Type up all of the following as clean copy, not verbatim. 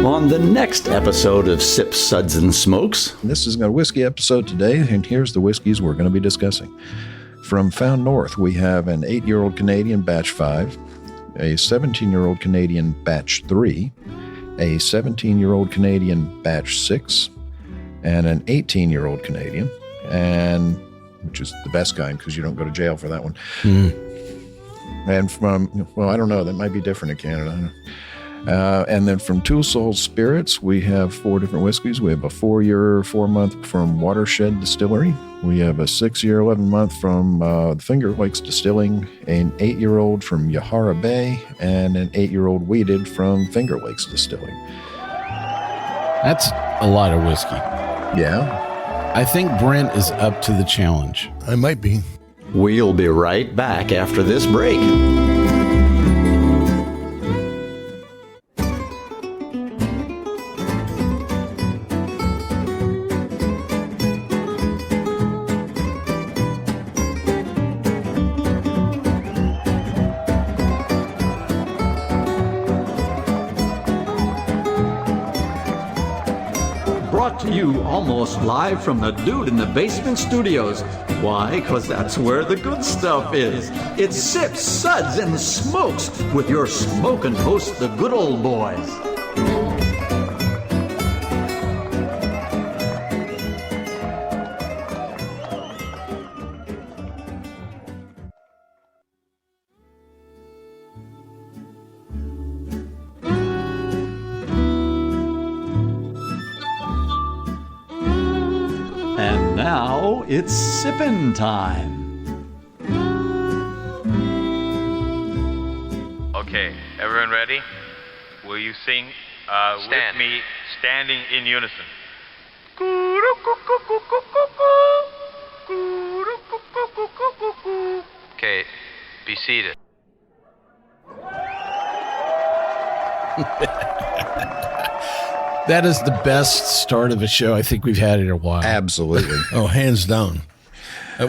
on the next episode of Sips, Suds, and Smokes. This is a whiskey episode today, and here's the whiskeys we're going to be discussing. From Found North, we have an 8-year-old Canadian Batch 5, a 17-year-old Canadian Batch 3, a 17-year-old Canadian Batch 6, and an 18-year-old Canadian, and which is the best kind because you don't go to jail for that one. And from, well, I don't know, that might be different in Canada. And then from Two Souls Spirits, we have 4 different whiskeys. We have a 4-year, 4-month from Watershed Distillery. We have a 6-year, 11-month from the Finger Lakes Distilling, an 8-year-old from Yahara Bay, and an 8-year-old weeded from Finger Lakes Distilling. That's a lot of whiskey. Yeah. I think Brent is up to the challenge. I might be. We'll be right back after this break. Brought to you almost live from the Dude in the Basement Studios. Why? Because that's where the good stuff is. It's Sips, Suds, and Smokes with your smoking hosts, the good old boys. And now it's sippin' time. Okay, everyone ready? Will you sing with me, standing in unison? Okay, be seated. That is the best start of a show I think we've had in a while. Absolutely. Oh, hands down.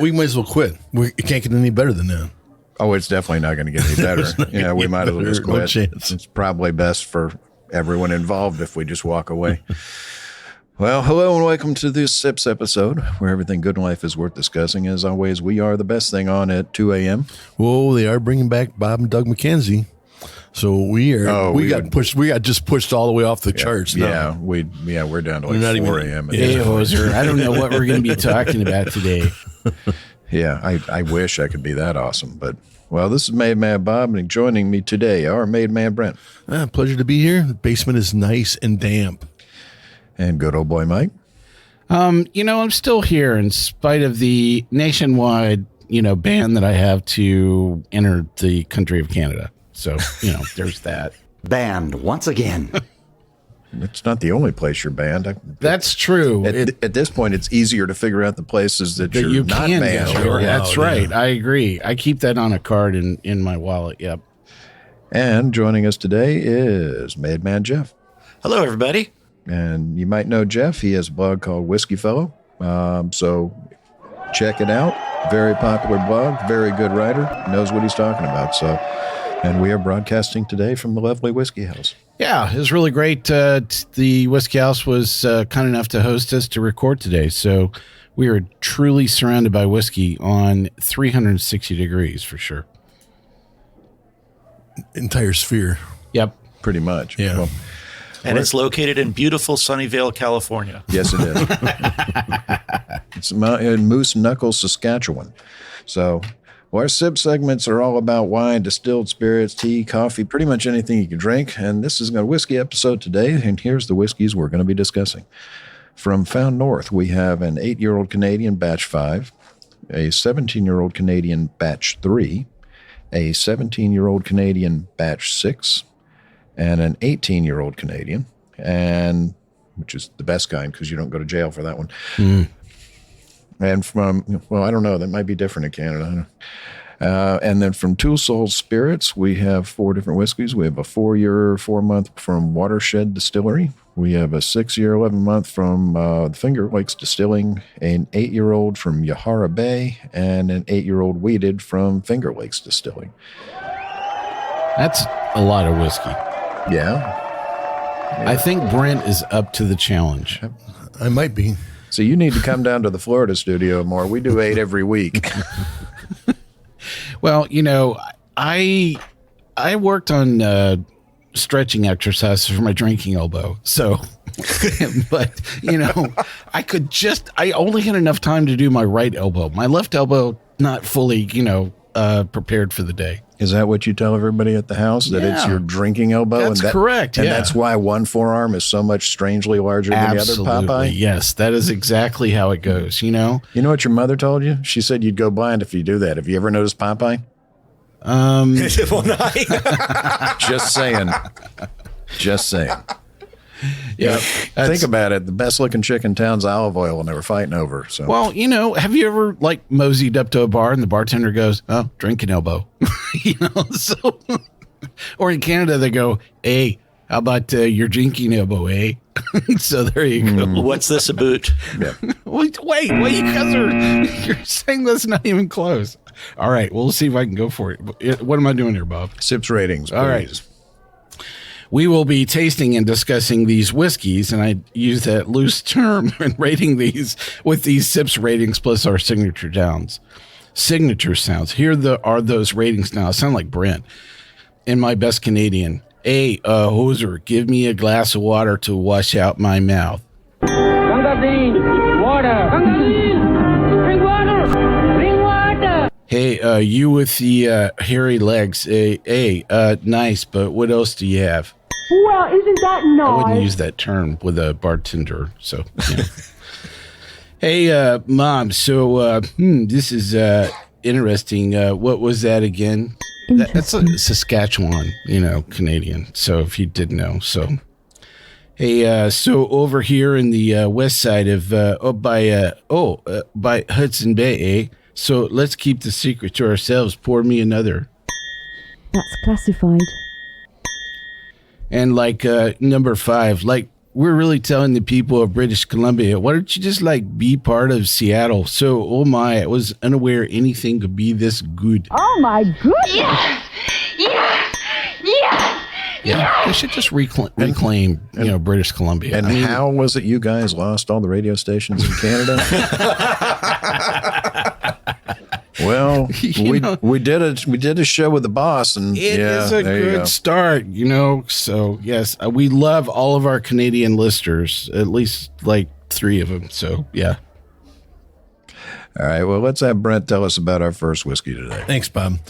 We might as well quit. It can't get any better than that. Oh, it's definitely not going to get any better. Yeah, we might as well just No quit. chance. It's probably best for everyone involved if we just walk away. Well, hello and welcome to this Sips episode where everything good in life is worth discussing. As always, we are the best thing on at 2 a.m. Whoa, they are bringing back Bob and Doug McKenzie. So we are. Oh, we got pushed. We got just pushed all the way off the charts. Yeah, Now. we're down to We're not like 4 even- a.m. Hey, hoser, I don't know what we're going to be talking about today. Yeah, I wish I could be that awesome. But, well, this is Made Man Bob, and joining me today are Made Man Brent. Pleasure to be here. The basement is nice and damp. And good old boy Mike. I'm still here in spite of the nationwide, ban that I have to enter the country of Canada. So, there's that. Banned once again. It's not the only place you're banned. That's true. At this point, it's easier to figure out the places that you're you not can banned. go. Wow, That's right. I agree. I keep that on a card in my wallet. Yep. And joining us today is Made Man Jeff. Hello, everybody. And you might know Jeff. He has a blog called Whiskey Fellow. So check it out. Very popular blog. Very good writer. Knows what he's talking about. And we are broadcasting today from the lovely Whiskey House. Yeah, it was really great. The Whiskey House was kind enough to host us to record today. So we are truly surrounded by whiskey on 360 degrees for sure. Entire sphere. Yep. Pretty much. Yeah. Well, And it's located in beautiful Sunnyvale, California. yes, it is. It's in Moose Knuckles, Saskatchewan. So our sip segments are all about wine, distilled spirits, tea, coffee, pretty much anything you can drink. And this is a whiskey episode today. And here's the whiskeys we're going to be discussing. From Found North, we have an 8-year-old Canadian Batch 5, a 17-year-old Canadian Batch 3, a 17-year-old Canadian Batch 6, and an 18-year-old Canadian, and which is the best kind because you don't go to jail for that one. And from, well, I don't know, that might be different in Canada. And then from Two Souls Spirits, we have 4 different whiskeys. We have a 4-year, 4-month from Watershed Distillery. We have a 6-year, 11-month from the Finger Lakes Distilling, an 8-year-old from Yahara Bay, and an 8-year-old weeded from Finger Lakes Distilling. That's a lot of whiskey. Yeah. I think Brent is up to the challenge. I might be. So you need to come down to the Florida studio more. We do 8 every week. Well, I worked on stretching exercises for my drinking elbow. So, but I only had enough time to do my right elbow. My left elbow, not fully, prepared for the day. Is that what you tell everybody at the house, that it's your drinking elbow? That's correct. And that's why one forearm is so much strangely larger than the other, Popeye? Yes, that is exactly how it goes, You know what your mother told you? She said you'd go blind if you do that. Have you ever noticed Popeye? Just saying. Just saying. Yeah. Think about it. The best looking chick in town's olive oil, and they were fighting over. So, well, have you ever moseyed up to a bar and the bartender goes, "Oh, drinking elbow," So, or in Canada they go, "Hey, how about your drinking elbow, eh?" So there you go. What's this about? yeah. Wait, you guys you're saying that's not even close. All right, we'll see if I can go for it. What am I doing here, Bob? Sips ratings. Please. All right. We will be tasting and discussing these whiskeys, and I use that loose term and rating these with these sips ratings plus our signature sounds. Here are those ratings now. I sound like Brent in my best Canadian. Hey, hoser, give me a glass of water to wash out my mouth. Water. Bring water. Bring water. Hey, you with the hairy legs. Hey, nice, but what else do you have? Well, isn't that nice? I wouldn't use that term with a bartender, so. Yeah. Hey, Mom, so this is interesting. What was that again? That's a Saskatchewan, Canadian, so if you didn't know. So, hey, so over here in the west side of, by Hudson Bay, eh? So let's keep the secret to ourselves. Pour me another. That's classified. And number 5, we're really telling the people of British Columbia, why don't you just be part of Seattle? So, oh my, I was unaware anything could be this good. Oh my goodness! Yes! Yes! Yes! Yeah, they should just reclaim British Columbia. And how was it you guys lost all the radio stations in Canada? Well, we did a show with the boss, and it is a good start, So yes, we love all of our Canadian listeners, at least 3 of them. So yeah. All right. Well, let's have Brent tell us about our first whiskey today. Thanks, Bob.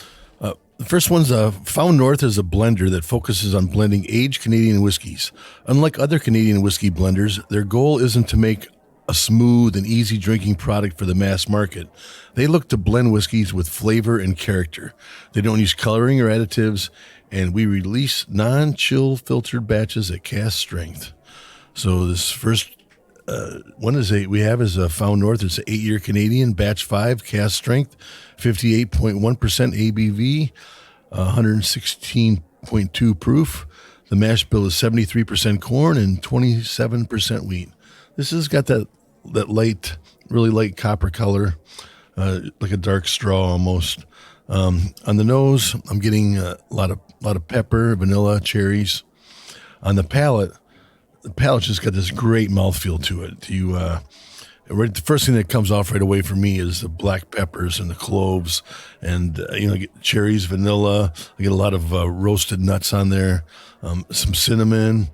The first one's Found North is a blender that focuses on blending aged Canadian whiskeys. Unlike other Canadian whiskey blenders, their goal isn't to make a smooth and easy drinking product for the mass market. They look to blend whiskeys with flavor and character. They don't use coloring or additives, and we release non-chill filtered batches at cask strength. So this first one is a Found North. It's an 8-year Canadian, batch 5, cask strength, 58.1% ABV, 116.2 proof. The mash bill is 73% corn and 27% wheat. This has got that light, really light copper color, like a dark straw almost. On the nose, I'm getting a lot of pepper, vanilla, cherries. On the palate just got this great mouthfeel to it. The first thing that comes off right away for me is the black peppers and the cloves, and I get cherries, vanilla. I get a lot of roasted nuts on there, some cinnamon.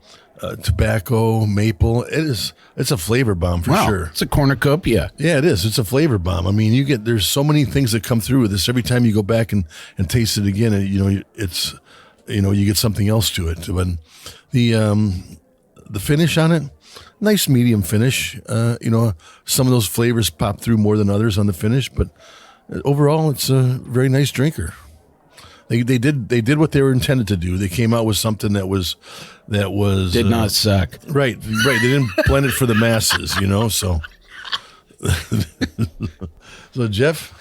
Tobacco, maple. It's a flavor bomb for sure. It's a cornucopia. Yeah, it is. It's a flavor bomb. I mean, there's so many things that come through with this. Every time you go back and taste it again, you get something else to it. But the finish on it, nice medium finish. Some of those flavors pop through more than others on the finish, but overall, it's a very nice drinker. They did what they were intended to do. They came out with something that did not suck. Right. They didn't blend it for the masses, So, so Jeff.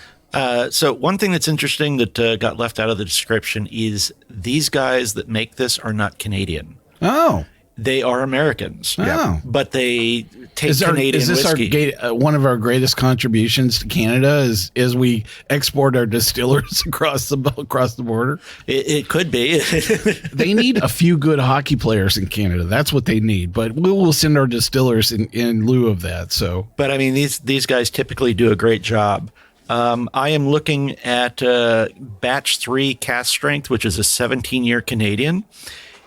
So one thing that's interesting that got left out of the description is these guys that make this are not Canadian. Oh. They are Americans. Oh. But they take Canadian is this whiskey. one of our greatest contributions to Canada is we export our distillers across the border? It could be. They need a few good hockey players in Canada. That's what they need. But we will send our distillers in lieu of that. So, But I mean, these guys typically do a great job. I am looking at batch 3 cask strength, which is a 17-year Canadian.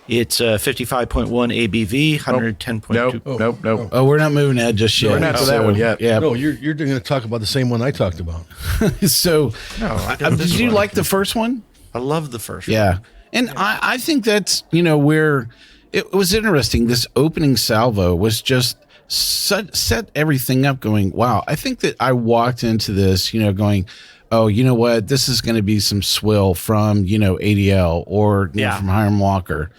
It's 55.1 ABV, 110.2. Nope. oh, we're not moving that just yet. We're not to that one yet. Yeah. No, you're going to talk about the same one I talked about. So, did you like the first one? I love the first one. Yeah. And I think that's, where it was interesting. This opening salvo was just set everything up going, wow. I think that I walked into this, going, oh, you know what? This is going to be some swill from, ADL or from Hiram Walker.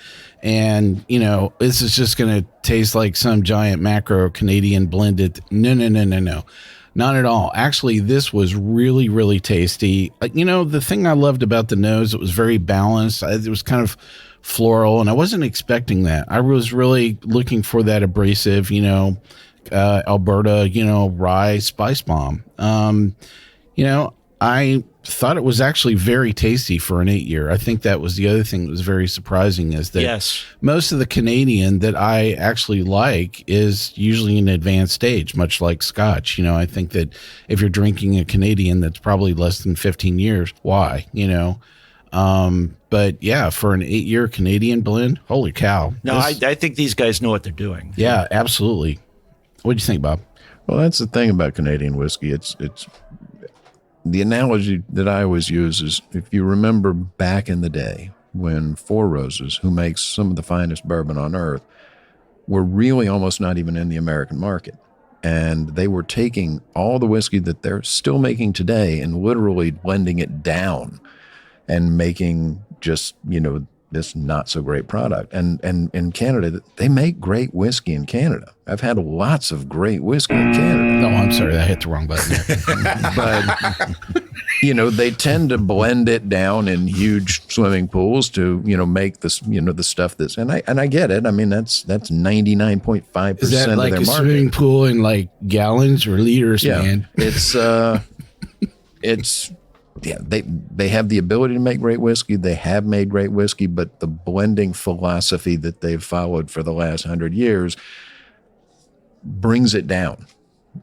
And, this is just going to taste like some giant macro Canadian blended. No. Not at all. Actually, this was really, really tasty. The thing I loved about the nose, it was very balanced. It was kind of floral, and I wasn't expecting that. I was really looking for that abrasive, Alberta, rye spice bomb. I thought it was actually very tasty for an 8-year. I think that was the other thing that was very surprising is that most of the Canadian that I actually like is usually in an advanced stage, much like Scotch. I think that if you're drinking a Canadian that's probably less than 15 years, why, but yeah, for an 8-year Canadian blend, holy cow. No, I think these guys know what they're doing. Yeah, absolutely. What do you think, Bob? Well, that's the thing about Canadian whiskey. It's the analogy that I always use is if you remember back in the day when Four Roses, who makes some of the finest bourbon on earth, were really almost not even in the American market. And they were taking all the whiskey that they're still making today and literally blending it down and making just, this not so great product. And in Canada, they make great whiskey in Canada. I've had lots of great whiskey in Canada. No, I'm sorry, I hit the wrong button there. But, they tend to blend it down in huge swimming pools to, make this, the stuff that's, and I get it. I mean, that's 99.5% Is that of like their a market. swimming pool in like gallons or liters, man? They have the ability to make great whiskey. They have made great whiskey, but the blending philosophy that they've followed for the last 100 years brings it down.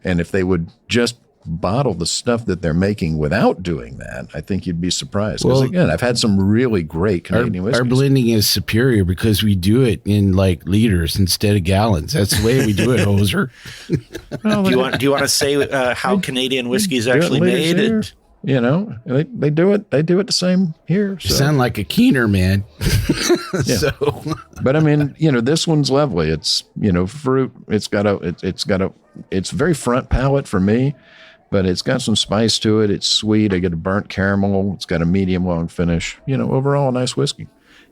And if they would just bottle the stuff that they're making without doing that, I think you'd be surprised. Because again, I've had some really great Canadian whiskeys. Our blending is superior because we do it in like liters instead of gallons. That's the way we do it, Hoser. Do you want to say how Canadian whiskey is actually made? They do it. They do it the same here. So. You sound like a keener, man. Yeah. But I mean, this one's lovely. It's fruit. It's very front palate for me, but it's got some spice to it. It's sweet. I get a burnt caramel. It's got a medium long finish. Overall a nice whiskey.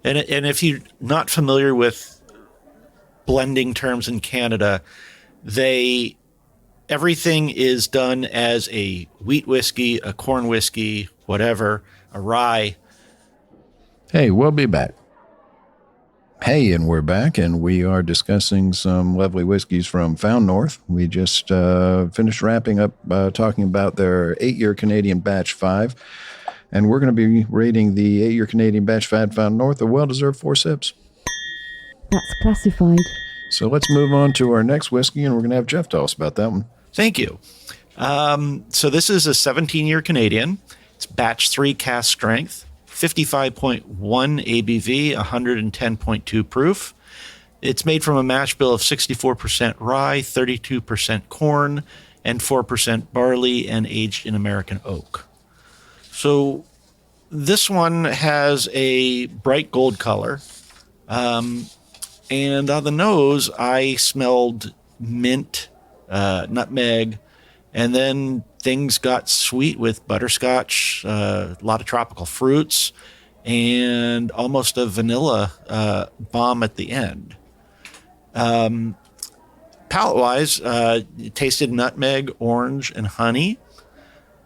And if you're not familiar with blending terms in Canada, everything is done as a wheat whiskey, a corn whiskey, whatever, a rye. Hey, we'll be back. Hey, and we're back, and we are discussing some lovely whiskeys from Found North. We just finished wrapping up talking about their 8-year Canadian Batch 5, and we're going to be rating the 8-year Canadian Batch 5 Found North a well-deserved 4 sips. That's classified. So let's move on to our next whiskey, and we're going to have Jeff tell us about that one. Thank you. So this is a 17-year Canadian. It's batch 3 cask strength, 55.1 ABV, 110.2 proof. It's made from a mash bill of 64% rye, 32% corn, and 4% barley, and aged in American oak. So this one has a bright gold color. And on the nose, I smelled mint, nutmeg, and then things got sweet with butterscotch, a lot of tropical fruits, and almost a vanilla bomb at the end. Palate-wise, it tasted nutmeg, orange, and honey.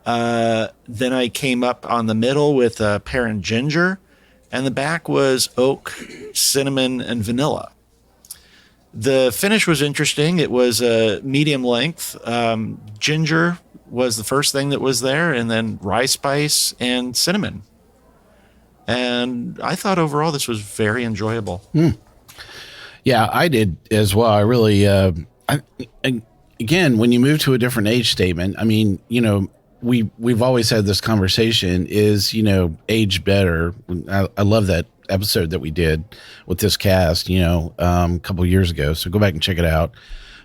Then I came up on the middle with pear and ginger, and the back was oak, cinnamon, and vanilla. The finish was interesting. It was a medium length. Ginger was the first thing that was there, and then rye spice and cinnamon. And I thought overall this was very enjoyable. Yeah, I did as well. I really, again, when you move to a different age statement, I mean, we've always had this conversation is, age better. I love that episode that we did with this cast, a couple of years ago. So go back and check it out.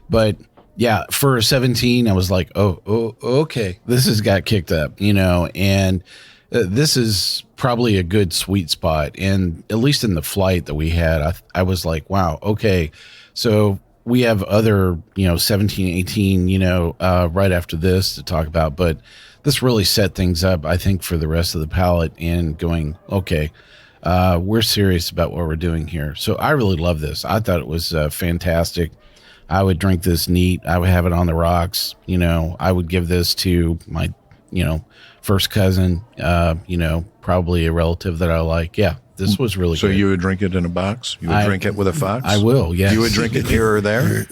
But yeah, for 17, I was like, oh, okay, this has got kicked up, and this is probably a good sweet spot. And at least in the flight that we had, I was like, wow, okay. So we have other, 17, 18, right after this to talk about, but this really set things up, I think, for the rest of the palate and going, okay, we're serious about what we're doing here. So I really love this. I thought it was fantastic. I would drink this neat. I would have it on the rocks. I would give this to my, first cousin, probably a relative that I like. Yeah, this was really So good. you would drink it in a box? You would drink it with a fox? I will, yes. You would drink it here or there?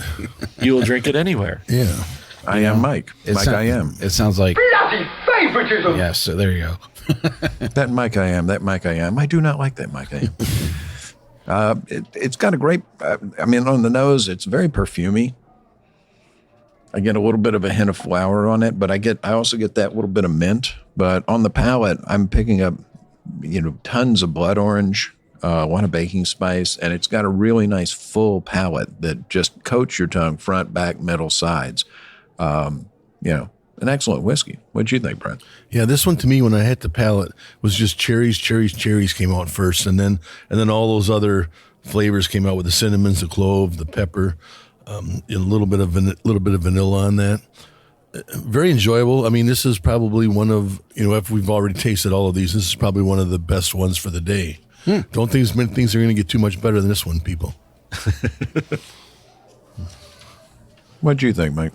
You will drink it anywhere. Yeah. I am Mike. It I am. It sounds like, Bloody favoritism! yes, so there you go. That Mike I am. That Mike I am. I do not like that Mike I am. It's got a great, on the nose, it's very perfumey. I get a little bit of a hint of flower on it, but I also get that little bit of mint. But on the palate, I'm picking up, tons of blood orange, a lot of baking spice, and it's got a really nice full palate that just coats your tongue front, back, middle, sides. An excellent whiskey. What'd you think, Brent? Yeah, this one to me, when I hit the palate, was just cherries came out first, and then all those other flavors came out with the cinnamons, the clove, the pepper, a little bit of vanilla on that. Very enjoyable. I mean, this is probably one of, if we've already tasted all of these, this is probably one of the best ones for the day. Don't think many things are going to get too much better than this one, people. What'd you think, Mike?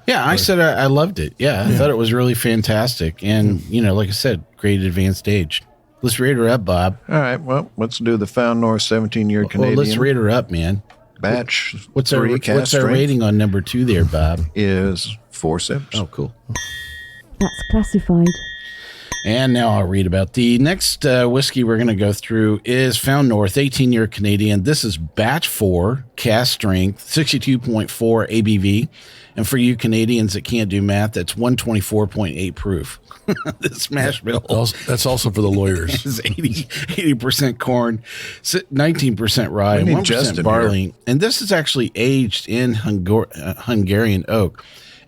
Yeah, I said I loved it. Yeah, I thought it was really fantastic. And, like I said, great advanced age. Let's rate her up, Bob. All right, well, let's do the Found North 17-year Canadian. Well, let's rate her up, man. Batch. What's our rating on number 2 there, Bob? Is 4 sips. Oh, cool. That's classified. And now I'll read about the next whiskey we're going to go through is Found North 18-year Canadian. This is batch 4, cask strength, 62.4 ABV. And for you Canadians that can't do math, that's 124.8 proof. This mash bill. That's also for the lawyers. is 80% corn, 19% rye, and 1% barley. And this is actually aged in Hungarian oak.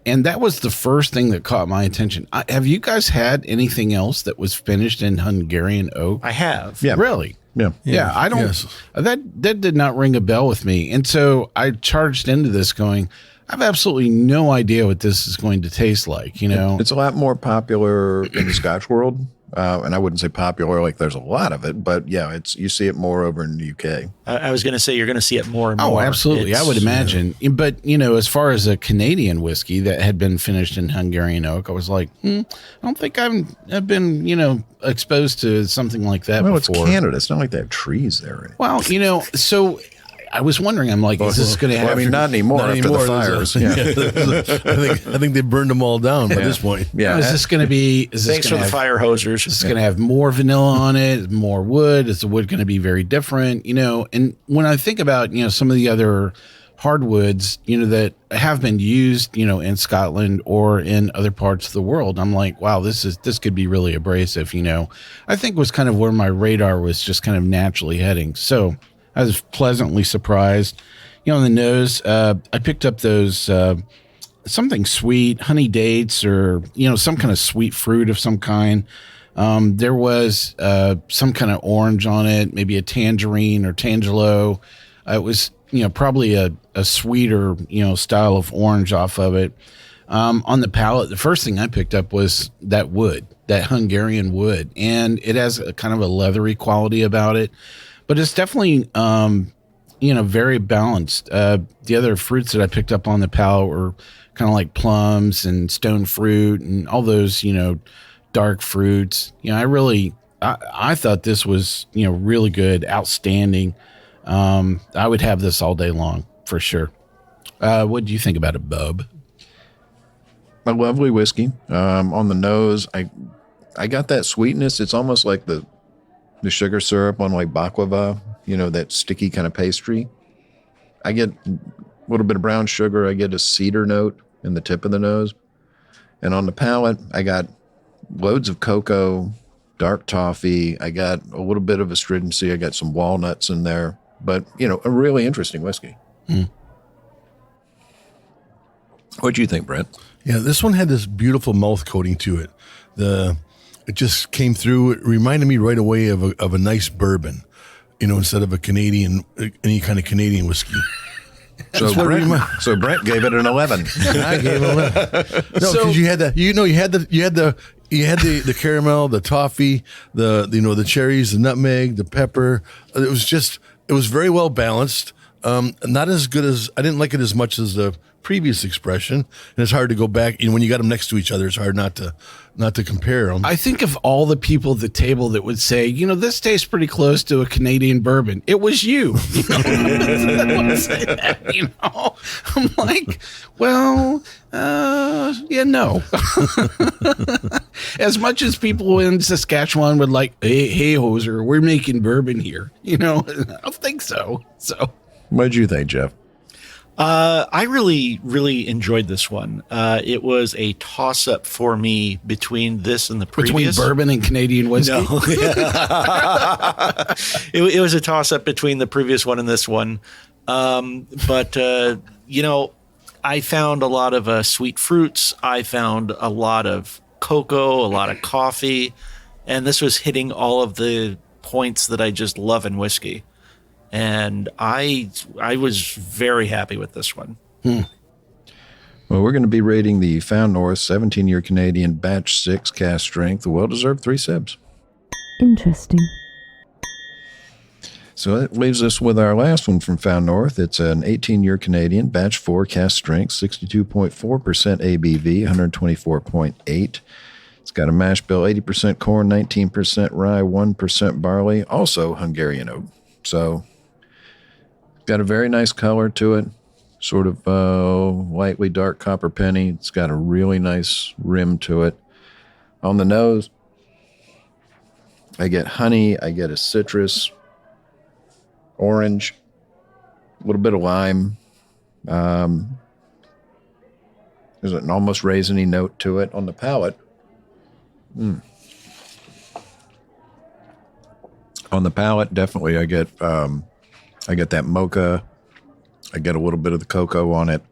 And that was the first thing that caught my attention. Have you guys had anything else that was finished in Hungarian oak? I have. Yeah. Really? Yeah. I don't. Yes. That did not ring a bell with me. And so I charged into this going, I have absolutely no idea what this is going to taste like, It's a lot more popular in the Scotch world. And I wouldn't say popular like there's a lot of it, but yeah, you see it more over in the UK. I was going to say you're going to see it more and more. Oh, absolutely. I would imagine. But, as far as a Canadian whiskey that had been finished in Hungarian oak, I was like, I don't think I've been, exposed to something like that before. It's Canada. It's not like they have trees there. Well, so I was wondering, I'm like, is this going to happen? Not anymore after the fires. I think they burned them all down by this point. Yeah. Is this going to be? Thanks for the fire hosers. Is this going to have more vanilla on it? More wood? Is the wood going to be very different? And when I think about some of the other hardwoods, that have been used, in Scotland or in other parts of the world, I'm like, wow, this could be really abrasive. I think was kind of where my radar was just kind of naturally heading. So I was pleasantly surprised. On the nose, I picked up those something sweet, honey dates, or some kind of sweet fruit of some kind. There was some kind of orange on it, maybe a tangerine or tangelo. It was probably a sweeter style of orange off of it. On the palate, the first thing I picked up was that wood, that Hungarian wood, and it has a kind of a leathery quality about it. But it's definitely, very balanced. The other fruits that I picked up on the palate were kind of like plums and stone fruit and all those, dark fruits. I thought this was, really good, outstanding. I would have this all day long for sure. What do you think about it, Bub? A lovely whiskey. On the nose, I got that sweetness. It's almost like the sugar syrup on like baklava, that sticky kind of pastry. I get a little bit of brown sugar. I get a cedar note in the tip of the nose. And on the palate, I got loads of cocoa, dark toffee. I got a little bit of astringency. I got some walnuts in there. But, a really interesting whiskey. Mm. What do you think, Brent? Yeah, this one had this beautiful mouth coating to it. It just came through. It reminded me right away of a nice bourbon, instead of any kind of Canadian whiskey. So Brent gave it an 11. I gave it 11. No, because you had that. You had the caramel, the toffee, the cherries, the nutmeg, the pepper. It was very well balanced. Not as good as I didn't like it as much as the previous expression, and it's hard to go back. When you got them next to each other, it's hard not to compare them. I think of all the people at the table that would say, this tastes pretty close to a Canadian bourbon. It was you. That would say that, I'm like, well, yeah, no. As much as people in Saskatchewan would like, hey, hoser, we're making bourbon here. I don't think so. So, what did you think, Jeff? I really, really enjoyed this one. It was a toss-up for me between this and the previous. Between bourbon and Canadian whiskey? No. It was a toss-up between the previous one and this one. But I found a lot of sweet fruits. I found a lot of cocoa, a lot of coffee. And this was hitting all of the points that I just love in whiskey. And I was very happy with this one. Well, we're going to be rating the Found North 17-year Canadian Batch 6 cask strength, well-deserved 3 sibs. Interesting. So that leaves us with our last one from Found North. It's an 18-year Canadian Batch 4 cask strength, 62.4% ABV, 124.8. It's got a mash bill, 80% corn, 19% rye, 1% barley, also Hungarian oak. So got a very nice color to it, sort of lightly dark copper penny. It's got a really nice rim to it. On the nose, I get honey, I get a citrus, orange, a little bit of lime. There's an almost raisiny note to it on the palate. On the palate, definitely I get that mocha. I get a little bit of the cocoa on it.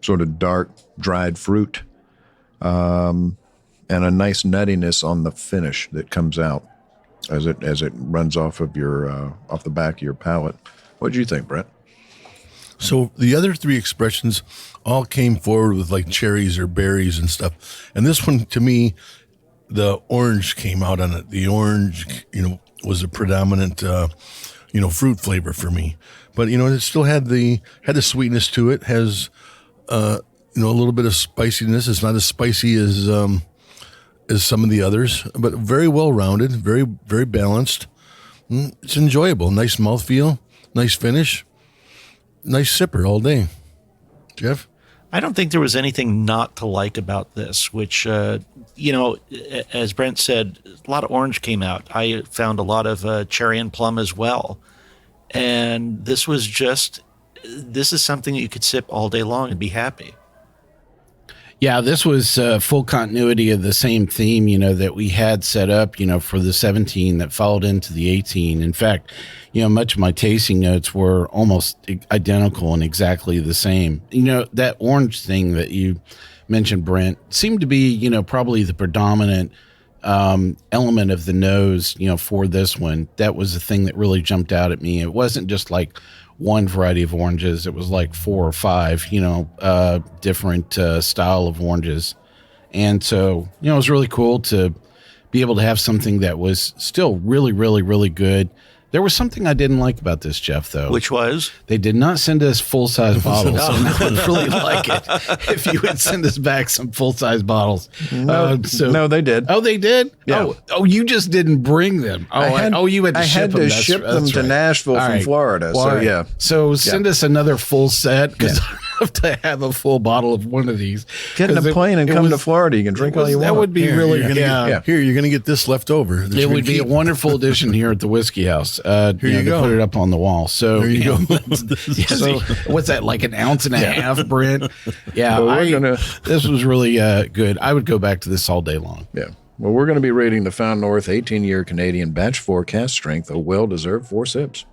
Sort of dark, dried fruit. And a nice nuttiness on the finish that comes out as it runs off of off the back of your palate. What did you think, Brent? So the other 3 expressions all came forward with like cherries or berries and stuff. And this one, to me, the orange came out on it. The orange, was a predominant, fruit flavor for me. But, it still had the sweetness to it, has, a little bit of spiciness. It's not as spicy as some of the others, but very well-rounded, very, very balanced. It's enjoyable. Nice mouthfeel, nice finish, nice sipper all day. Jeff? I don't think there was anything not to like about this, which, as Brent said, a lot of orange came out. I found a lot of cherry and plum as well. And this is something that you could sip all day long and be happy. Yeah, this was full continuity of the same theme, that we had set up, for the 17 that followed into the 18. In fact, much of my tasting notes were almost identical and exactly the same. That orange thing that you mentioned, Brent, seemed to be, probably the predominant element of the nose, for this one. That was the thing that really jumped out at me. It wasn't just like one variety of oranges. It was like 4 or 5, different style of oranges. And so, it was really cool to be able to have something that was still really, really, really good. There was something I didn't like about this, Jeff, though. Which was? They did not send us full-size bottles, and I would really like it if you would send us back some full-size bottles. No, they did. Oh, they did? Yeah. Oh, you just didn't bring them. Oh, you had to ship them. I had to ship them to Nashville from Florida. Well, so, yeah. So send us another full set, because I have to have a full bottle of one of these. Get in a plane and come to Florida. You can drink all you want. That would be Here, really you're gonna Here, you're going to get this left over. It would be a wonderful addition here at the Whiskey House. Here you go. Put it up on the wall. So there you go. So what's that, like an ounce and a half, Brent? Yeah, Well, this was really good. I would go back to this all day long. Yeah. Well, we're going to be rating the Found North 18-year Canadian Batch 4 cask strength, a well-deserved 4 sips.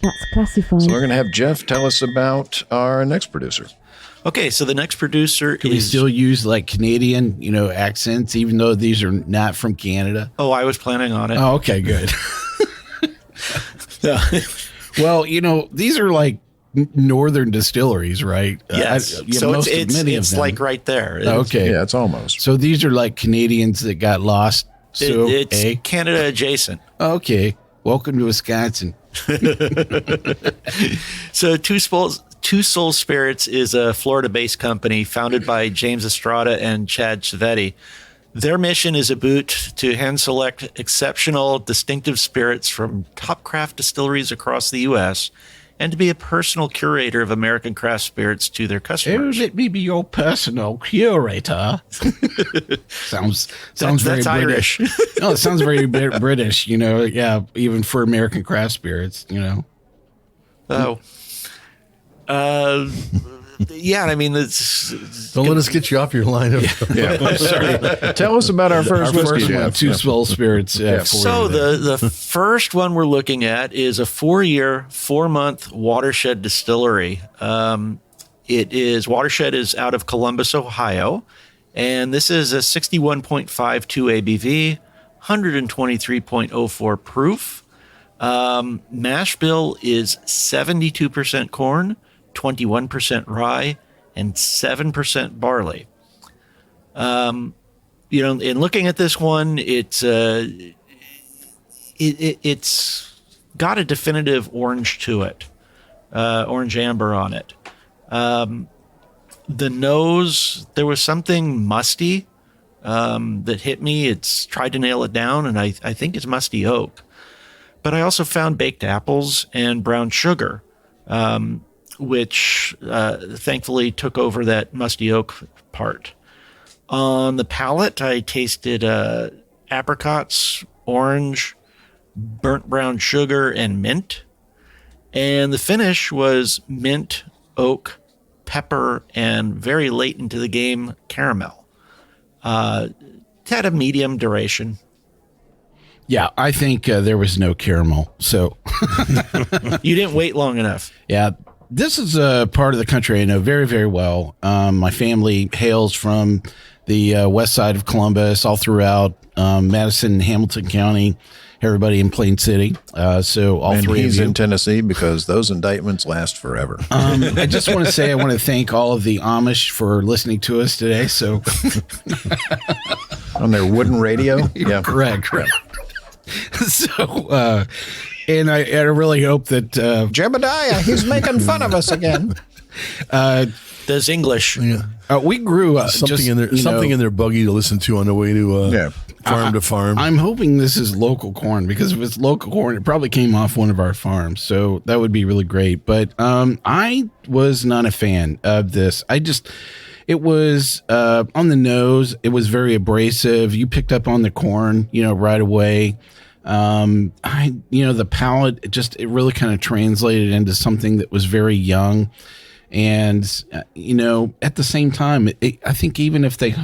That's classified. So we're going to have Jeff tell us about our next producer. Okay, so the next producer Can we still use like Canadian, accents, even though these are not from Canada? Oh, I was planning on it. Oh, okay, good. Well, these are like northern distilleries, right? Yes. So it's like right there. Okay. Yeah, it's almost. So these are like Canadians that got lost. So It's Canada adjacent. Okay. Welcome to Wisconsin. So Two Soul Spirits is a Florida-based company founded by James Estrada and Chad Civetti. Their mission is to hand select exceptional, distinctive spirits from top craft distilleries across the U.S. and to be a personal curator of American craft spirits to their customers. Let me be your personal curator. sounds very that's British. No, it sounds very British. Yeah, even for American craft spirits. Oh. Yeah, I mean, don't let us get you off your line of. Yeah. Sorry. Tell us about our first whiskey, one, Two Soul Spirits. So the first one we're looking at is a 4-year, 4-month Watershed Distillery. Watershed is out of Columbus, Ohio, and this is a 61.52 ABV, 123.04 proof. Mash bill is 72% corn, 21% rye, and 7% barley. In looking at this one, it's got a definitive orange to it, orange amber on it. The nose, there was something musty that hit me. It's tried to nail it down, and I think it's musty oak. But I also found baked apples and brown sugar, which thankfully took over that musty oak part. On the palate, I tasted apricots, orange, burnt brown sugar, and mint. And the finish was mint, oak, pepper, and very late into the game, caramel. It had a medium duration. Yeah, I think there was no caramel. So you didn't wait long enough. Yeah, this is a part of the country I know very, very well. My family hails from the west side of Columbus, all throughout Madison and Hamilton County, everybody in Plain City. So all three he's of you. in Tennessee because those indictments last forever. I just want to say I want to thank all of the Amish for listening to us today. So on their wooden radio? Yeah, correct. So, and I really hope that Jebediah, he's making fun of us again. Does English? Yeah. We grew something in their buggy to listen to on the way to farm to farm. I'm hoping this is local corn, because if it's local corn, it probably came off one of our farms. So that would be really great. But I was not a fan of this. It was on the nose. It was very abrasive. You picked up on the corn, right away. The palate, it really kind of translated into something that was very young. And, at the same time, I think even if they,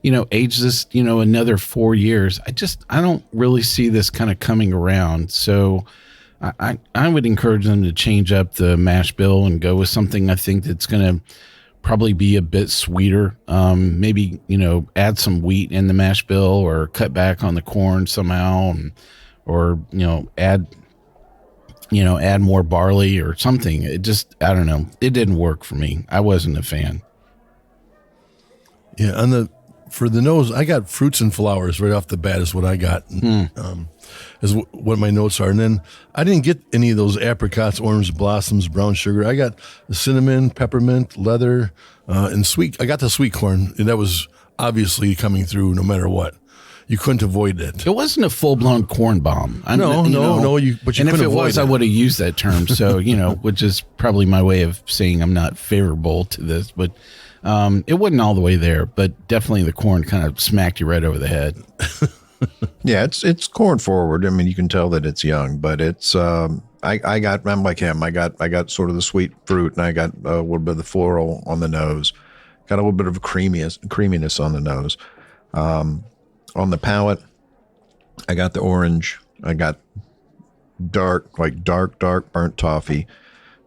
age this, another 4 years, I don't really see this kind of coming around. So I would encourage them to change up the mash bill and go with something I think that's going to probably be a bit sweeter. Maybe, add some wheat in the mash bill, or cut back on the corn somehow, or add more barley or something. I don't know. It didn't work for me. I wasn't a fan. Yeah. for the nose, I got fruits and flowers right off the bat is what I got. Is what my notes are. And then I didn't get any of those apricots, orange blossoms, brown sugar. I got the cinnamon, peppermint, leather, and sweet. I got the sweet corn, and that was obviously coming through no matter what. You couldn't avoid it. It wasn't a full-blown corn bomb. But you and couldn't if it avoid was, I would have used that term. So, which is probably my way of saying I'm not favorable to this. But it wasn't all the way there. But definitely the corn kind of smacked you right over the head. Yeah, it's corn forward. I mean, you can tell that it's young, but it's I'm like him. I got sort of the sweet fruit, and I got a little bit of the floral on the nose. Got a little bit of creaminess on the nose. On the palate, I got the orange. I got dark burnt toffee.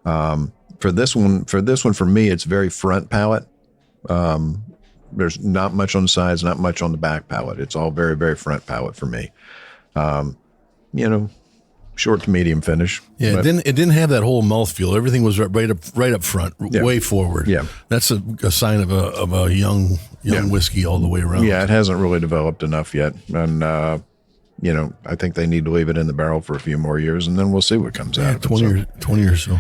For this one, for me, it's very front palate. There's not much on the sides, not much on the back palate. It's all very, very front palate for me. Short to medium finish. Yeah, it didn't have that whole mouthfeel. Everything was right up front, way forward. Yeah, that's a sign of a young whiskey all the way around. Yeah, it hasn't really developed enough yet, and I think they need to leave it in the barrel for a few more years, and then we'll see what comes out. 20 or so.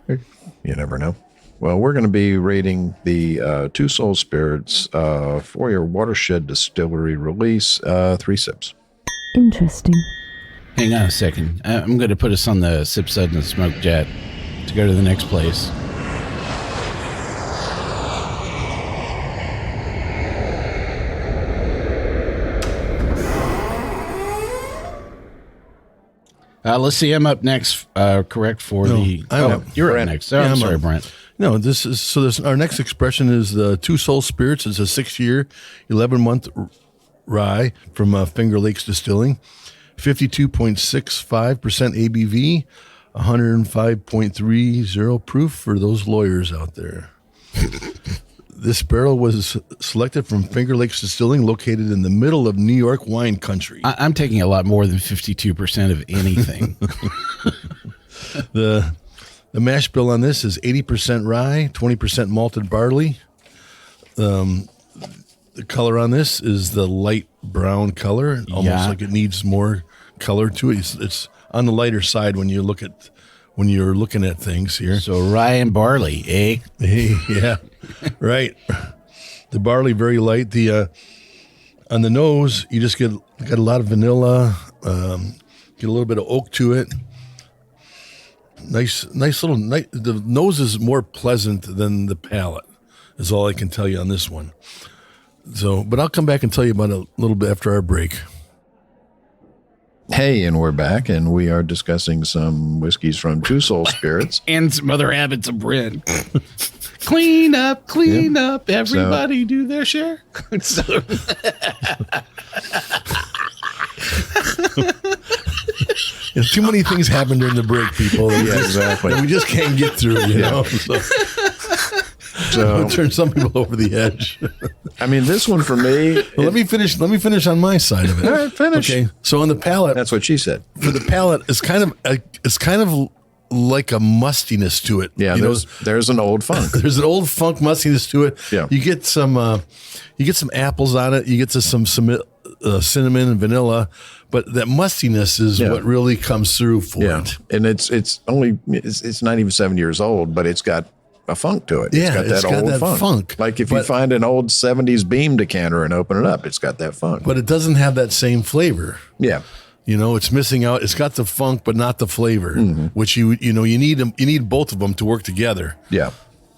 You never know. Well, we're going to be rating the Two Soul Spirits for your Watershed Distillery release, 3 sips. Interesting. Hang on a second. I'm going to put us on the sip side and the smoke jet to go to the next place. Let's see. I'm up next. Correct for you're Brent. up next. Oh, I'm sorry, Brent. No, our next expression is the Two Soul Spirits. It's a 6-year, 11-month rye from Finger Lakes Distilling. 52.65% ABV, 105.30 proof for those lawyers out there. This barrel was selected from Finger Lakes Distilling, located in the middle of New York wine country. I'm taking a lot more than 52% of anything. The mash bill on this is 80% rye, 20% malted barley. The color on this is the light brown color, almost like it needs more color to it. It's on the lighter side when you're looking at things here. So rye and barley, eh? Yeah, right. The barley very light. The on the nose, you just got a lot of vanilla. Get a little bit of oak to it. Nice little. The nose is more pleasant than the palate. Is all I can tell you on this one. So, but I'll come back and tell you about it a little bit after our break. Hey, and we're back, and we are discussing some whiskeys from Two Soul Spirits. And some other habits of Brent. Clean up, everybody do their share. Too many things happen during the break, people. Yeah, exactly. We just can't get through, you know. So it'll turn some people over the edge. I mean, this one for me. Well, let me finish on my side of it. All right, finish. Okay. So on the palate, that's what she said. For the palate, it's kind of like a mustiness to it. Yeah, there's an old funk. There's an old funk mustiness to it. Yeah. You get some apples on it. You get some cinnamon and vanilla, but that mustiness is what really comes through for it. And it's not even 7 years old, but it's got a funk to it. Yeah, it's got that old funk. Like if you find an old 70s Beam decanter and open it up, it's got that funk. But it doesn't have that same flavor. Yeah. You know, it's missing out. It's got the funk, but not the flavor, which you need both of them to work together. Yeah.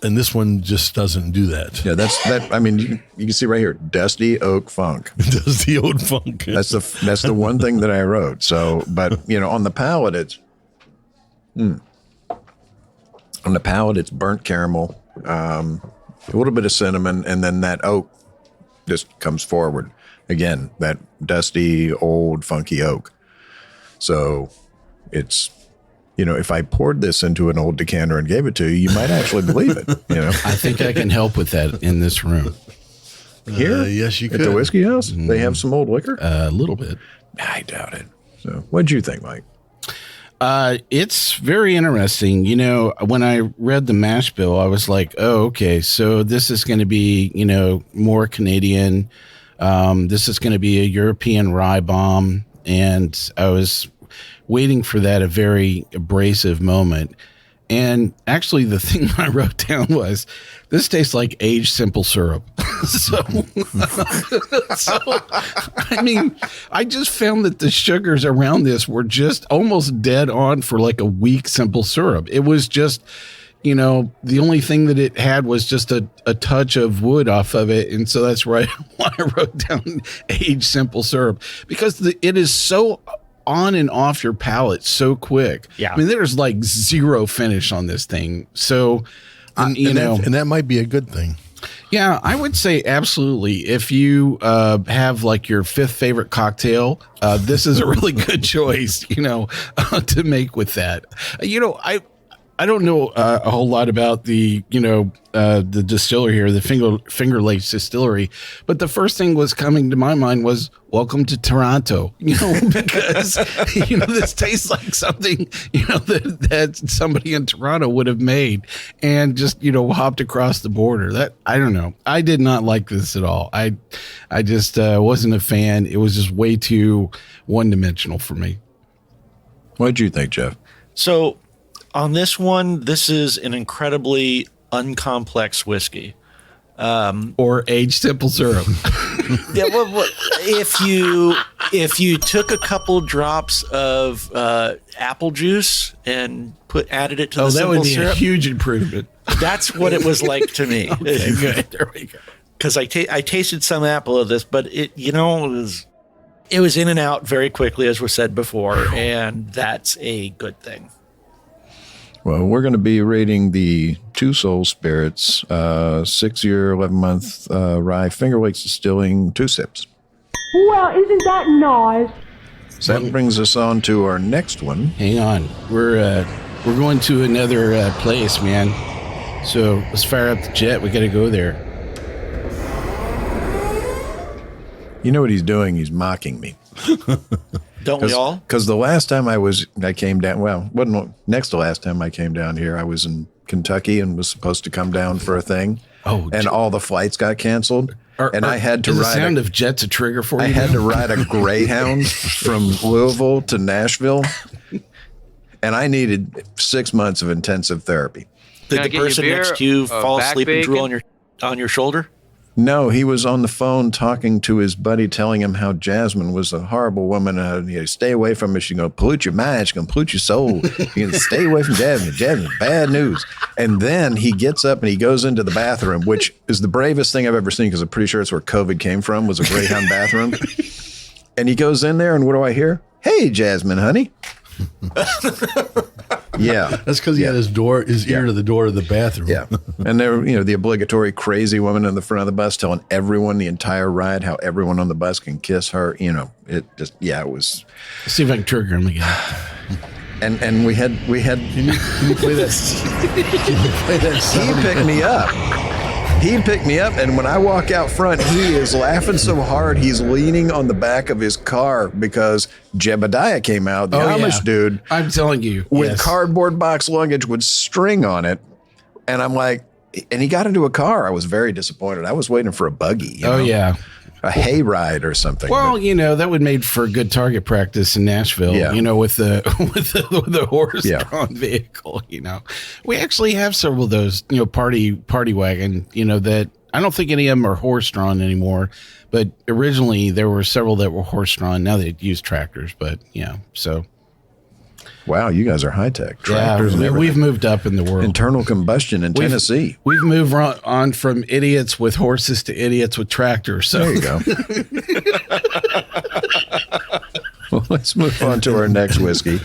And this one just doesn't do that. Yeah, that. I mean, you can see right here, dusty oak funk. Dusty oak funk. That's the one thing that I wrote. So, but on the palate, it's burnt caramel, a little bit of cinnamon, and then that oak just comes forward again. That dusty old funky oak. So, it's. If I poured this into an old decanter and gave it to you, you might actually believe it. I think I can help with that in this room. Here? Yes, you could. At the whiskey house? They have some old liquor? A little bit. I doubt it. So what'd you think, Mike? It's very interesting. When I read the mash bill, I was like, oh, okay, so this is going to be, more Canadian. This is going to be a European rye bomb, and I was waiting for that, a very abrasive moment. And actually, the thing I wrote down was, this tastes like aged simple syrup. so, I mean, I just found that the sugars around this were just almost dead on for like a weak simple syrup. It was just, the only thing that it had was just a touch of wood off of it. And so that's why I wrote down aged simple syrup, because it is so on and off your palate so quick. Yeah. I mean, there's like zero finish on this thing. So, and that might be a good thing. Yeah, I would say absolutely. If you have like your fifth favorite cocktail, this is a really good choice, to make with that. I don't know a whole lot about the distillery here, the Finger Lakes Distillery, but the first thing was coming to my mind was welcome to Toronto, because, this tastes like something, that somebody in Toronto would have made and just, hopped across the border. I don't know. I did not like this at all. I just wasn't a fan. It was just way too one-dimensional for me. What did you think, Jeff? So on this one, this is an incredibly uncomplex whiskey. Or aged simple syrup. Yeah, well, if you took a couple drops of apple juice and added it to the simple that would be syrup, a huge improvement. that's what it was like to me. Okay, good. There we go. Because I tasted some apple of this, but it was in and out very quickly, as was said before, and that's a good thing. Well, we're going to be rating the Two Soul Spirits 6-year, 11-month rye Finger Lakes Distilling 2 sips. Well, isn't that nice? So that brings us on to our next one. Hang on. We're going to another place, man. So let's fire up the jet. We got to go there. You know what he's doing? He's mocking me. Don't we all? Because the last time I came down, well, wasn't next to last time I came down here, I was in Kentucky and was supposed to come down for a thing. Oh, and all the flights got canceled. I had to ride. The ride sound of jets a trigger for you? I had to ride a Greyhound from Louisville to Nashville, and I needed 6 months of intensive therapy. Did the person next to you fall asleep and drool on your shoulder? No, he was on the phone talking to his buddy, telling him how Jasmine was a horrible woman. Stay away from her. She's going to pollute your mind. She's going to pollute your soul. You can stay away from Jasmine. Jasmine, bad news. And then he gets up and he goes into the bathroom, which is the bravest thing I've ever seen, because I'm pretty sure it's where COVID came from, was a Greyhound bathroom. And he goes in there, and what do I hear? Hey, Jasmine, honey. Yeah, that's because he had his ear to the door of the bathroom. Yeah, and there, the obligatory crazy woman in the front of the bus telling everyone the entire ride how everyone on the bus can kiss her. It just, it was. Let's see if I can trigger him again. And we had. Can you play that? Can you play that? He picked me up. He picked me up, and when I walk out front, he is laughing so hard he's leaning on the back of his car because Jebediah came out, the Amish dude. I'm telling you. With cardboard box luggage with string on it. And I'm like, and he got into a car. I was very disappointed. I was waiting for a buggy. A hayride or something. Well, that would make for good target practice in Nashville. Yeah. With the horse-drawn vehicle. We actually have several of those. Party wagon. That I don't think any of them are horse-drawn anymore. But originally there were several that were horse-drawn. Now they use tractors. But so. Wow, you guys are high tech. Tractors and everything. We've moved up in the world. Internal combustion in Tennessee. We've moved on from idiots with horses to idiots with tractors. So. There you go. Well, let's move on to our next whiskey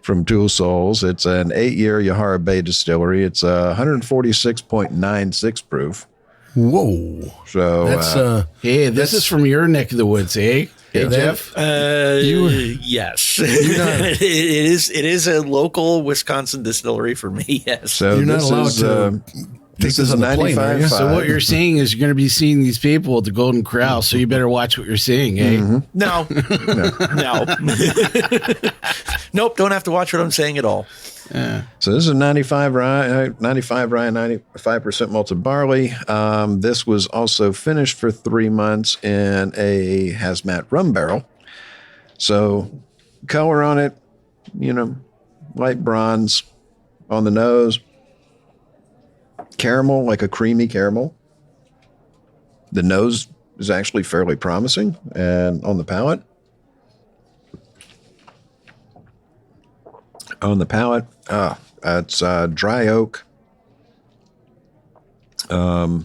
from Two Souls. It's an 8-year Yahara Bay distillery. It's 146.96 proof. Whoa. So that's this is from your neck of the woods, eh? Hey, Jeff? Yes. It is a local Wisconsin distillery for me, yes. So you're not allowed to this is a 95. So what you're seeing is you're going to be seeing these people at the Golden Corral, so you better watch what you're seeing, eh? Mm-hmm. No. Nope, don't have to watch what I'm saying at all. So this is a 95 rye, 95% malted barley. This was also finished for 3 months in a hazmat rum barrel. So color on it, light bronze on the nose, caramel, like a creamy caramel. The nose is actually fairly promising, and on the palate, it's dry oak, light,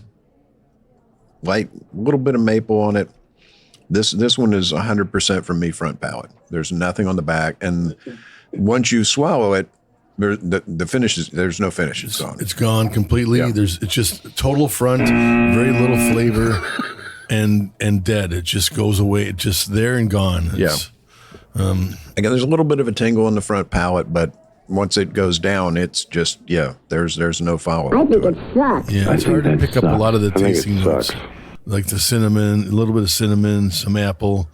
a little bit of maple on it. This one is 100% from me front palate. There's nothing on the back, and once you swallow it, the finish is, there's no finish. It's gone. It's gone completely. Yeah. It's just total front, very little flavor, and dead. It just goes away. It's just there and gone. It's, Again, there's a little bit of a tingle in the front palate, but once it goes down, it's just there's no follow. I think it sucks. Yeah, it's hard to pick up a lot of the tasting notes, like the cinnamon, a little bit of cinnamon, some apple.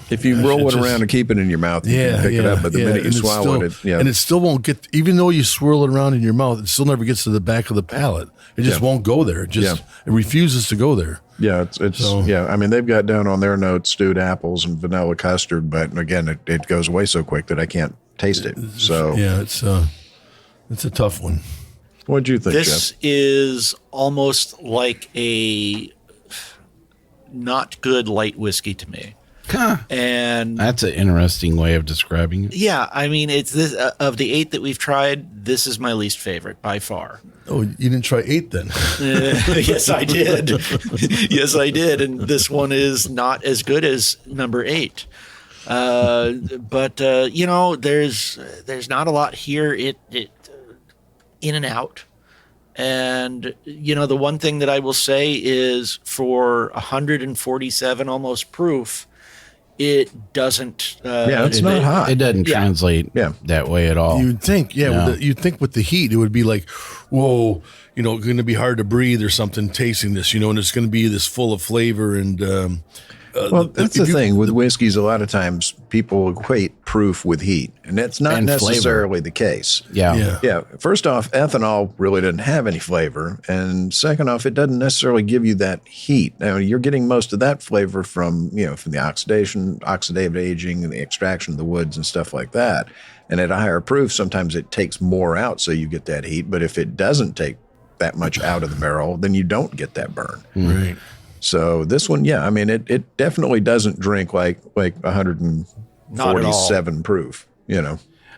If you roll it around and keep it in your mouth, you can pick it up. But the minute you swallow it, and it still won't get. Even though you swirl it around in your mouth, it still never gets to the back of the palate. It just won't go there. It just it refuses to go there. Yeah, I mean, they've got down on their notes stewed apples and vanilla custard, but again, it goes away so quick that I can't taste it. So yeah, it's a tough one. What'd you think, This Jeff? is almost like a not good light whiskey to me. And That's an interesting way of describing it. yeah, I mean, it's this of the 8 that we've tried, this is my least favorite by far. Oh, you didn't try 8 then? Yes, I did. Yes, I did. And this one is not as good as number 8. But there's not a lot here. It in and out. And, the one thing that I will say is for 147 almost proof, it doesn't. It's not hot. It doesn't translate that way at all. You'd think, you'd think with the heat, it would be like, whoa, going to be hard to breathe or something tasting this, and it's going to be this full of flavor. And well, that's the thing with whiskeys. A lot of times people equate proof with heat, and that's not necessarily the case. Yeah. First off, ethanol really doesn't have any flavor, and second off, it doesn't necessarily give you that heat. Now, you're getting most of that flavor from the oxidative aging, and the extraction of the woods and stuff like that. And at a higher proof, sometimes it takes more out, so you get that heat. But if it doesn't take that much out of the barrel, then you don't get that burn. Right. So this one, I mean, it definitely doesn't drink like 147 proof,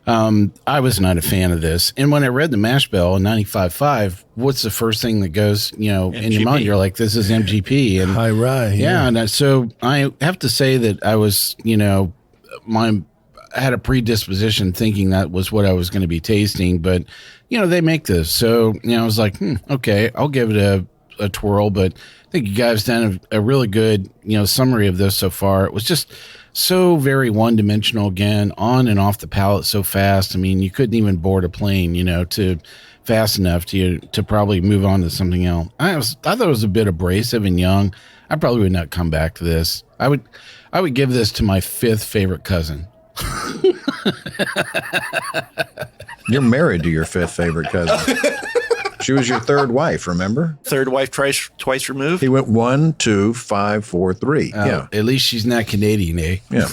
I was not a fan of this. And when I read the mash bill in 95.5, what's the first thing that goes, in your mind? You're like, this is MGP. And high rye. Yeah. And so I have to say that I was, I had a predisposition thinking that was what I was going to be tasting. But, they make this. So, I was like, okay, I'll give it a twirl. But I think you guys done a really good, summary of this so far. It was just so very one-dimensional again, on and off the palate so fast. I mean, you couldn't even board a plane, to fast enough to probably move on to something else. I thought it was a bit abrasive and young. I probably would not come back to this. I would give this to my 5th favorite cousin. You're married to your 5th favorite cousin. She was your 3rd wife, remember? 3rd wife twice removed. He went 1, 2, 5, 4, 3. Yeah. At least she's not Canadian, eh? Yeah.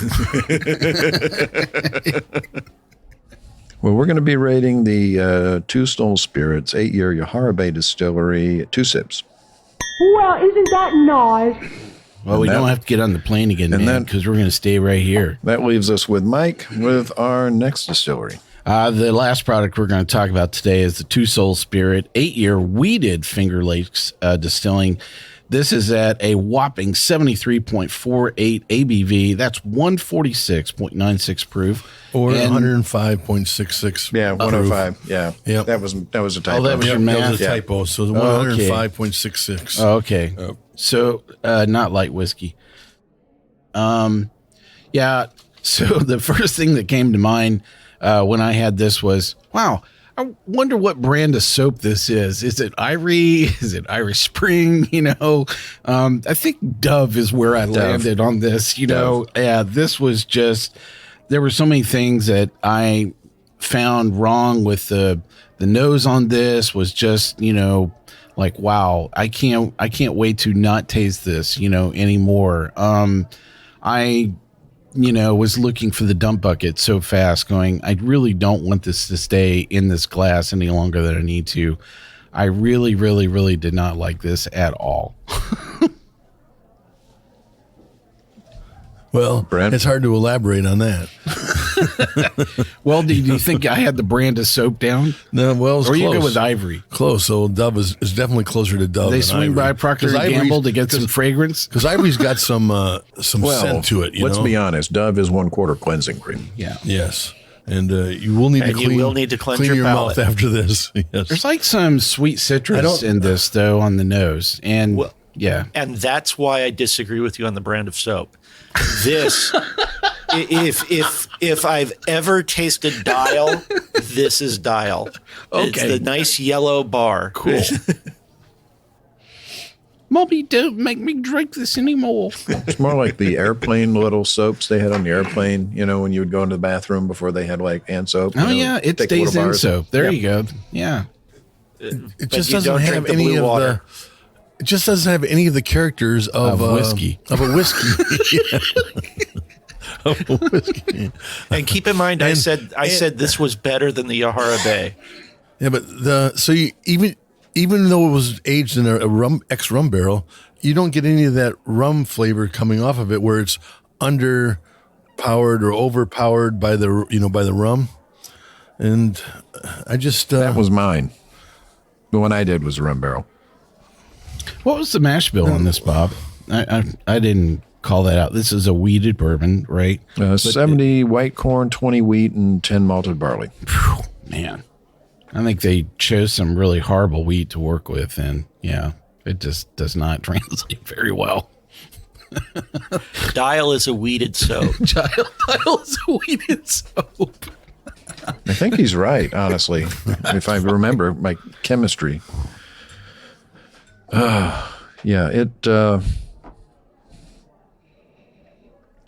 Well, we're going to be rating the Two Stole Spirits 8-year Yahara Bay Distillery 2 sips. Well, isn't that nice? Well, we don't have to get on the plane again, man, because we're going to stay right here. That leaves us with Mike with our next distillery. The last product we're going to talk about today is the Two Soul Spirit 8-year weeded Finger Lakes Distilling. This is at a whopping 73.48 ABV. That's 146.96 proof. Or 105.66. Yeah, 105. Yeah. Yep. That was a typo. Oh, that was your math? That was a typo. So it's 105.66. Oh, okay. So not light whiskey. Yeah. So the first thing that came to mind when I had this was, wow, I wonder what brand of soap this is. Is it Ivory? Is it Irish Spring? I think Dove is where I landed on this. Yeah, this was just, there were so many things that I found wrong with the nose on this was just, like, wow, I can't wait to not taste this, anymore. I was looking for the dump bucket so fast, going, I really don't want this to stay in this glass any longer than I need to. I really, really, really did not like this at all. Well, Brent? It's hard to elaborate on that. Well, do you think I had the brand of soap down? No, well, it's Or close. you go with Ivory? Close. So Dove is definitely closer to Dove. They than swing Ivory. by Procter 'Cause & Ivory's- Gamble to get some fragrance? Because Ivory's got some scent to it. Let's know? be honest. Dove is 1/4 cleansing cream. Yeah. Yes. And you will need And to you clean, will need to cleanse clean your mouth palate. after this. Yes. There's like some sweet citrus in this, though, on the nose. And Well, yeah. And that's why I disagree with you on the brand of soap. This, if I've ever tasted Dial, this is Dial. It's Okay. the nice yellow bar. Cool. Mommy, don't make me drink this anymore. It's more like the airplane little soaps they had on the airplane, when you would go into the bathroom before they had like hand soap. Oh, yeah. It's thick little Days In bars. soap. There Yep. you go. Yeah. It just you doesn't don't have drink the any blue of water. It just doesn't have any of the characters of whiskey. Of a whiskey. Of a whiskey. And keep in mind, I And- said this was better than the Yahara Bay. Yeah, but even though it was aged in a rum barrel, you don't get any of that rum flavor coming off of it, where it's underpowered or overpowered by the rum. And I just That was mine. The one I did was a rum barrel. What was the mash bill on this, Bob? I didn't call that out. This is a wheated bourbon, right? 70 white corn, 20 wheat, and 10 malted barley. Phew, man, I think they chose some really horrible wheat to work with, and yeah, it just does not translate very well. Dial is a weeded soap. Dial is a wheated soap. I think he's right, honestly, if I remember my chemistry.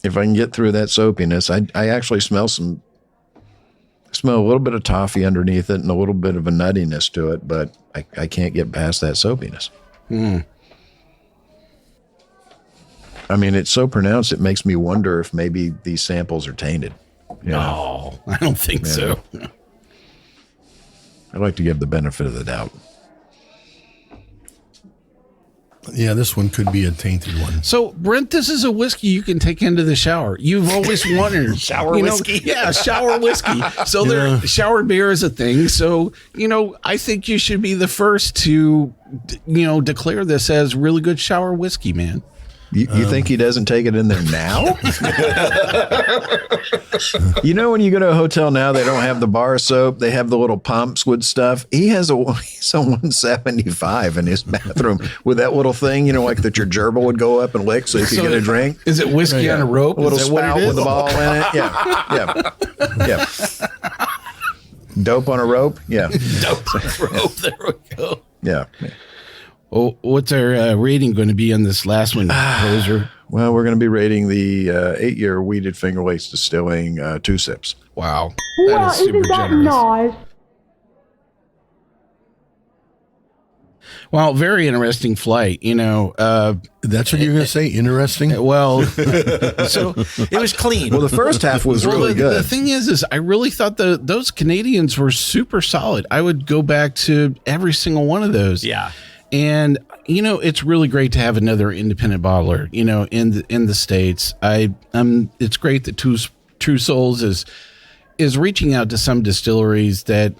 If I can get through that soapiness, I actually smell a little bit of toffee underneath it and a little bit of a nuttiness to it, but I can't get past that soapiness. I mean, it's so pronounced, it makes me wonder if maybe these samples are tainted. No, I don't think so. I like to give the benefit of the doubt. Yeah, this one could be a tainted one. So, Brent, this is a whiskey you can take into the shower. You've always wanted Shower whiskey? Yeah, shower whiskey. So, shower beer is a thing. So, I think you should be the first to, declare this as really good shower whiskey, man. You think he doesn't take it in there now? When you go to a hotel now, they don't have the bar soap. They have the little pumps with stuff. He's a 175 in his bathroom with that little thing, like that your gerbil would go up and lick so you could get a drink. Is it whiskey on a rope? A little Is that what it spout is? with a ball in it. Yeah. Dope on a rope. Yeah. Dope on a rope. There we go. Yeah. Oh, what's our rating going to be on this last one, Poser? Well, we're going to be rating the 8-year Weeded Finger Lakes Distilling 2 sips. Wow. Well, That is super isn't that generous. nice? Well, very interesting flight. That's what you're going to say? Interesting? Well, so It was clean. Well, the first half was really the good. thing is I really thought those Canadians were super solid. I would go back to every single one of those. Yeah. And it's really great to have another independent bottler, in the States. It's great that True Souls is reaching out to some distilleries that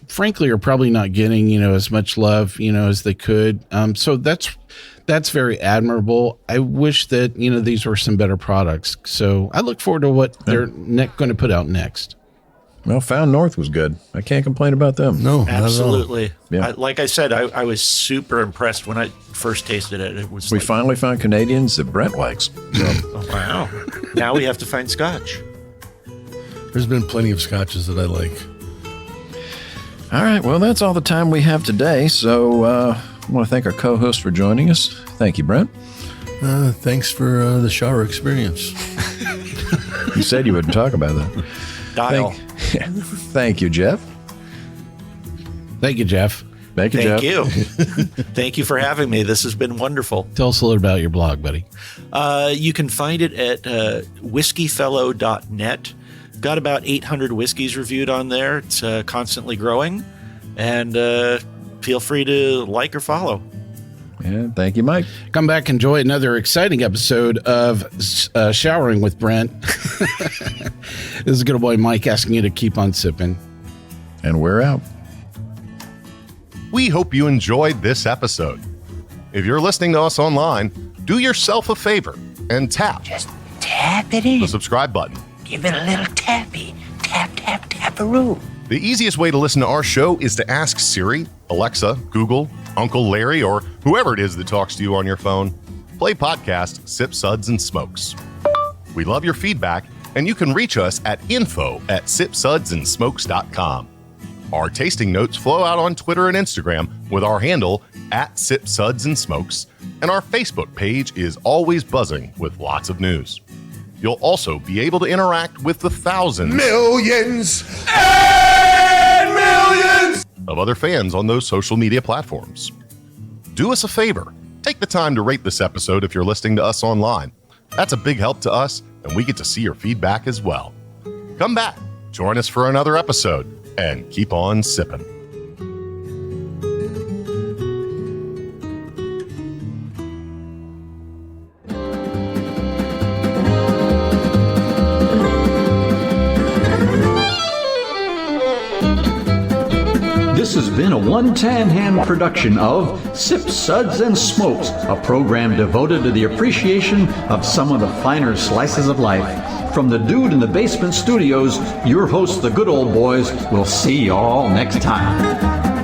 frankly are probably not getting, as much love, as they could. So that's very admirable. I wish that, these were some better products. So I look forward to what they're going to put out next. Well, Found North was good. I can't complain about them. No, not at all. Absolutely. Yeah. Like I said, I was super impressed when I first tasted it. It was We like, finally found Canadians that Brent likes. So, oh, wow. Now we have to find scotch. There's been plenty of scotches that I like. all right. Well, that's all the time we have today. So I want to thank our co-host for joining us. Thank you, Brent. Thanks for the shower experience. You said you wouldn't talk about that. Dial. Thank you, Jeff. Thank you, Jeff. Thank you, Thank Jeff. you. Thank you for having me. This has been wonderful. Tell us a little about your blog, buddy. You can find it at whiskeyfellow.net. Got about 800 whiskeys reviewed on there. It's constantly growing. And feel free to like or follow. Yeah, thank you, Mike. Come back, enjoy another exciting episode of Showering with Brent. This is good old boy Mike asking you to keep on sipping. And we're out. We hope you enjoyed this episode. If you're listening to us online, do yourself a favor and tap Tap it in. the subscribe button. Give it a little tappy. Tap, tap, tap-a-roo. The easiest way to listen to our show is to ask Siri, Alexa, Google, Uncle Larry, or whoever it is that talks to you on your phone. Play podcast Sip Suds and Smokes. We love your feedback, and you can reach us at info@sipsudsandsmokes.com. Our tasting notes flow out on Twitter and Instagram with our handle @SipSudsAndSmokes, and our Facebook page is always buzzing with lots of news. You'll also be able to interact with the thousands, Millions and millions of other fans on those social media platforms. Do us a favor. Take the time to rate this episode if you're listening to us online. That's a big help to us, and we get to see your feedback as well. Come back, join us for another episode, and keep on sipping. This has been a One Tan Hand production of Sip Suds and Smokes, a program devoted to the appreciation of some of the finer slices of life. From the Dude in the Basement Studios, your hosts, the good old boys, will see y'all next time.